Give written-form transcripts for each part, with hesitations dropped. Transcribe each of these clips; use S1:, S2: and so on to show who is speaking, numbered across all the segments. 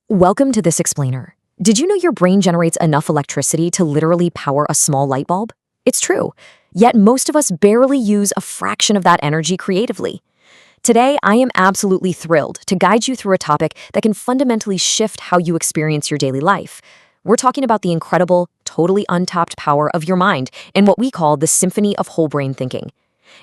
S1: Welcome to this explainer. Did you know your brain generates enough electricity to literally power a small light bulb? It's true. Yet most of us barely use a fraction of that energy creatively. Today, I am absolutely thrilled to guide you through a topic that can fundamentally shift how you experience your daily life. We're talking about the incredible, totally untapped power of your mind and what we call the symphony of whole brain thinking.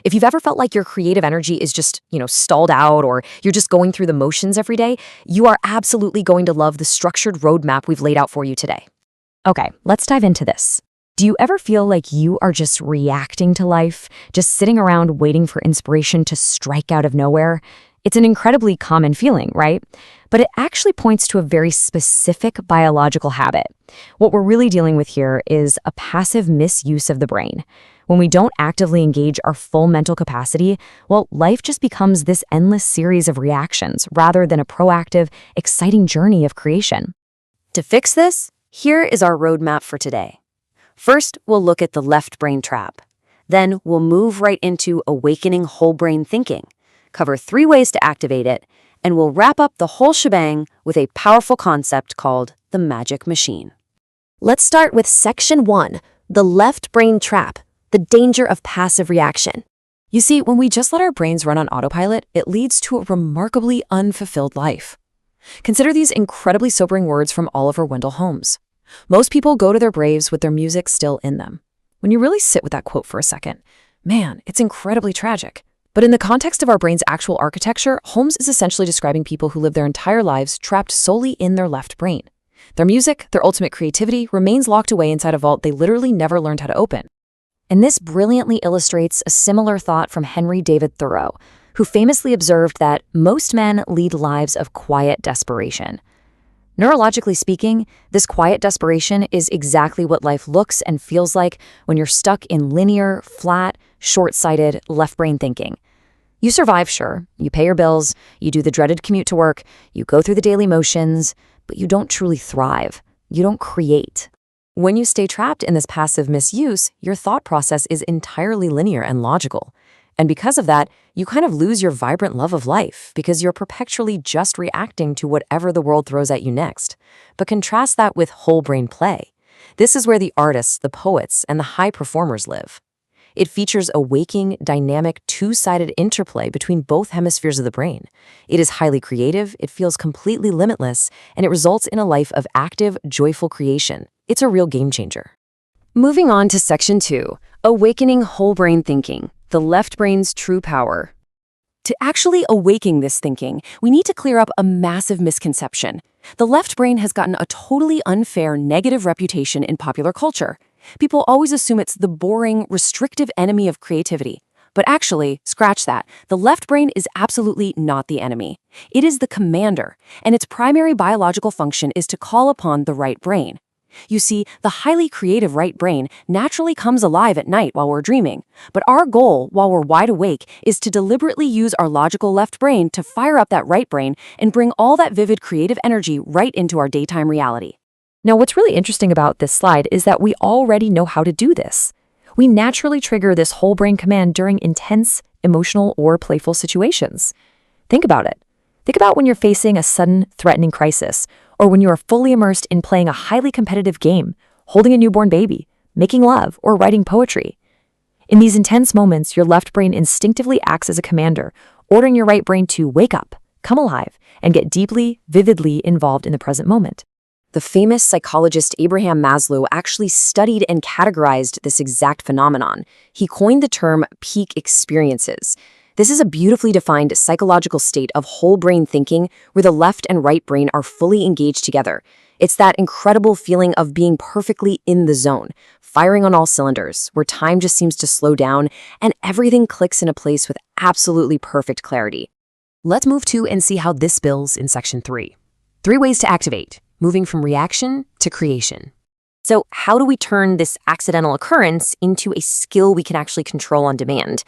S1: If you've ever felt like your creative energy is just, stalled out, or you're just going through the motions every day, you are absolutely going to love the structured roadmap we've laid out for you today. Okay, let's dive into this. Do you ever feel like you are just reacting to life, just sitting around waiting for inspiration to strike out of nowhere? It's an incredibly common feeling, right? But it actually points to a very specific biological habit. What we're really dealing with here is a passive misuse of the brain. When we don't actively engage our full mental capacity, well, life just becomes this endless series of reactions rather than a proactive, exciting journey of creation. To fix this, here is our roadmap for today. First, we'll look at the left brain trap. Then we'll move right into awakening whole brain thinking, cover 3 ways to activate it, and we'll wrap up the whole shebang with a powerful concept called the magic machine. Let's start with Section 1, the left brain trap. The danger of passive reaction.
S2: You see, when we just let our brains run on autopilot, it leads to a remarkably unfulfilled life. Consider these incredibly sobering words from Oliver Wendell Holmes. Most people go to their graves with their music still in them. When you really sit with that quote for a second, man, it's incredibly tragic. But in the context of our brain's actual architecture, Holmes is essentially describing people who live their entire lives trapped solely in their left brain. Their music, their ultimate creativity, remains locked away inside a vault they literally never learned how to open.
S1: And this brilliantly illustrates a similar thought from Henry David Thoreau, who famously observed that most men lead lives of quiet desperation. Neurologically speaking, this quiet desperation is exactly what life looks and feels like when you're stuck in linear, flat, short-sighted, left-brain thinking. You survive, sure. You pay your bills, you do the dreaded commute to work, you go through the daily motions, but you don't truly thrive. You don't create. When you stay trapped in this passive misuse, your thought process is entirely linear and logical. And because of that, you kind of lose your vibrant love of life because you're perpetually just reacting to whatever the world throws at you next. But contrast that with whole brain play. This is where the artists, the poets, and the high performers live. It features a waking, dynamic, two-sided interplay between both hemispheres of the brain. It is highly creative, it feels completely limitless, and it results in a life of active, joyful creation. It's a real game changer. Moving on to Section 2, awakening whole brain thinking, the left brain's true power. To actually awaken this thinking, we need to clear up a massive misconception. The left brain has gotten a totally unfair negative reputation in popular culture. People always assume it's the boring, restrictive enemy of creativity. But actually, scratch that. The left brain is absolutely not the enemy. It is the commander, and its primary biological function is to call upon the right brain. You see, the highly creative right brain naturally comes alive at night while we're dreaming. But our goal, while we're wide awake, is to deliberately use our logical left brain to fire up that right brain and bring all that vivid creative energy right into our daytime reality. Now, what's really interesting about this slide is that we already know how to do this. We naturally trigger this whole brain command during intense, emotional, or playful situations. Think about it. Think about when you're facing a sudden, threatening crisis, or when you are fully immersed in playing a highly competitive game, holding a newborn baby, making love, or writing poetry. In these intense moments, your left brain instinctively acts as a commander, ordering your right brain to wake up, come alive, and get deeply, vividly involved in the present moment. The famous psychologist Abraham Maslow actually studied and categorized this exact phenomenon. He coined the term peak experiences. This is a beautifully defined psychological state of whole brain thinking where the left and right brain are fully engaged together. It's that incredible feeling of being perfectly in the zone, firing on all cylinders, where time just seems to slow down and everything clicks into place with absolutely perfect clarity. Let's move to and see how this builds in Section 3. 3 ways to activate. Moving from reaction to creation. So how do we turn this accidental occurrence into a skill we can actually control on demand?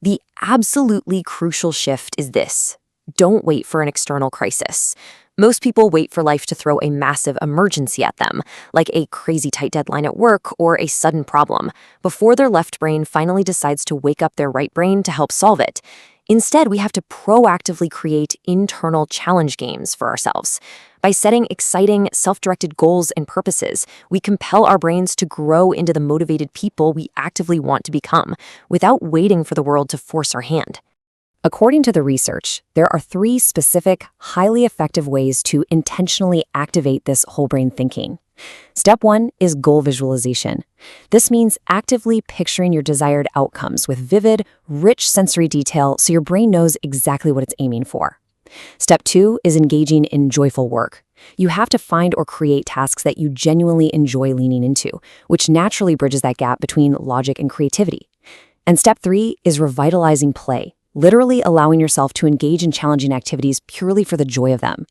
S1: The absolutely crucial shift is this. Don't wait for an external crisis. Most people wait for life to throw a massive emergency at them, like a crazy tight deadline at work or a sudden problem, before their left brain finally decides to wake up their right brain to help solve it. Instead, we have to proactively create internal challenge games for ourselves. By setting exciting, self-directed goals and purposes, we compel our brains to grow into the motivated people we actively want to become, without waiting for the world to force our hand. According to the research, there are 3 specific, highly effective ways to intentionally activate this whole brain thinking. Step 1 is goal visualization. This means actively picturing your desired outcomes with vivid, rich sensory detail so your brain knows exactly what it's aiming for. Step 2 is engaging in joyful work. You have to find or create tasks that you genuinely enjoy leaning into, which naturally bridges that gap between logic and creativity. And step 3 is revitalizing play, literally allowing yourself to engage in challenging activities purely for the joy of them.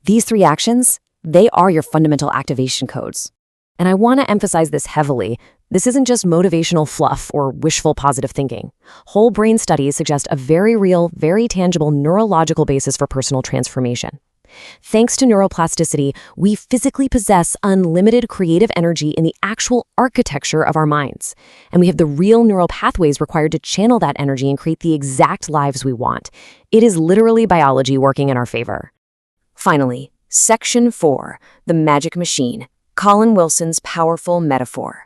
S1: These 3 actions, they are your fundamental activation codes. And I want to emphasize this heavily. This isn't just motivational fluff or wishful positive thinking. Whole brain studies suggest a very real, very tangible neurological basis for personal transformation. Thanks to neuroplasticity, we physically possess unlimited creative energy in the actual architecture of our minds. And we have the real neural pathways required to channel that energy and create the exact lives we want. It is literally biology working in our favor. Finally, Section 4, the magic machine, Colin Wilson's powerful metaphor.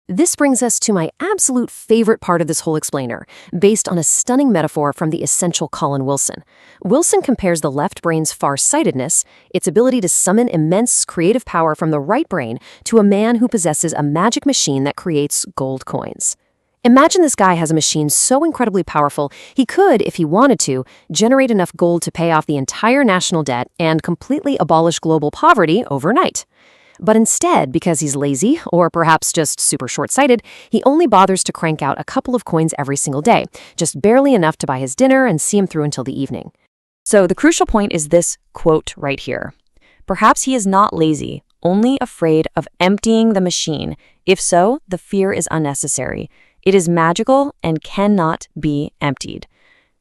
S1: This brings us to my absolute favorite part of this whole explainer, based on a stunning metaphor from the essential Colin Wilson. Wilson compares the left brain's far-sightedness, its ability to summon immense creative power from the right brain, to a man who possesses a magic machine that creates gold coins. Imagine this guy has a machine so incredibly powerful, he could, if he wanted to, generate enough gold to pay off the entire national debt and completely abolish global poverty overnight. But instead, because he's lazy, or perhaps just super short-sighted, he only bothers to crank out a couple of coins every single day, just barely enough to buy his dinner and see him through until the evening. So the crucial point is this quote right here. Perhaps he is not lazy, only afraid of emptying the machine. If so, the fear is unnecessary. It is magical and cannot be emptied.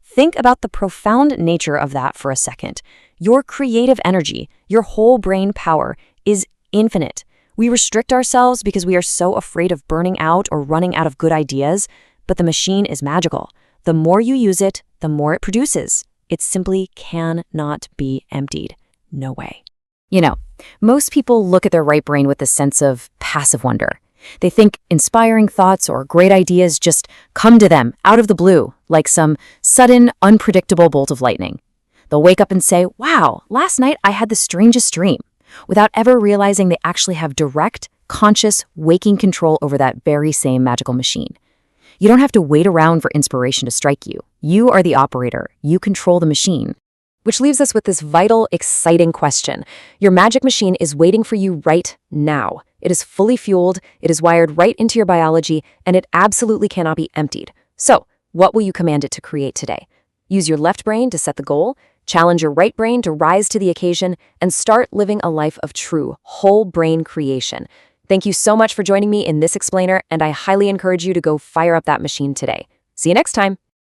S1: Think about the profound nature of that for a second. Your creative energy, your whole brain power, is infinite. We restrict ourselves because we are so afraid of burning out or running out of good ideas, but the machine is magical. The more you use it, the more it produces. It simply cannot be emptied. No way. You know, most people look at their right brain with a sense of passive wonder. They think inspiring thoughts or great ideas just come to them out of the blue, like some sudden, unpredictable bolt of lightning. They'll wake up and say, wow, last night I had the strangest dream, without ever realizing they actually have direct, conscious, waking control over that very same magical machine. You don't have to wait around for inspiration to strike you. You are the operator. You control the machine. Which leaves us with this vital, exciting question. Your magic machine is waiting for you right now. It is fully fueled, it is wired right into your biology, and it absolutely cannot be emptied. So, what will you command it to create today? Use your left brain to set the goal, challenge your right brain to rise to the occasion, and start living a life of true, whole brain creation. Thank you so much for joining me in this explainer, and I highly encourage you to go fire up that machine today. See you next time.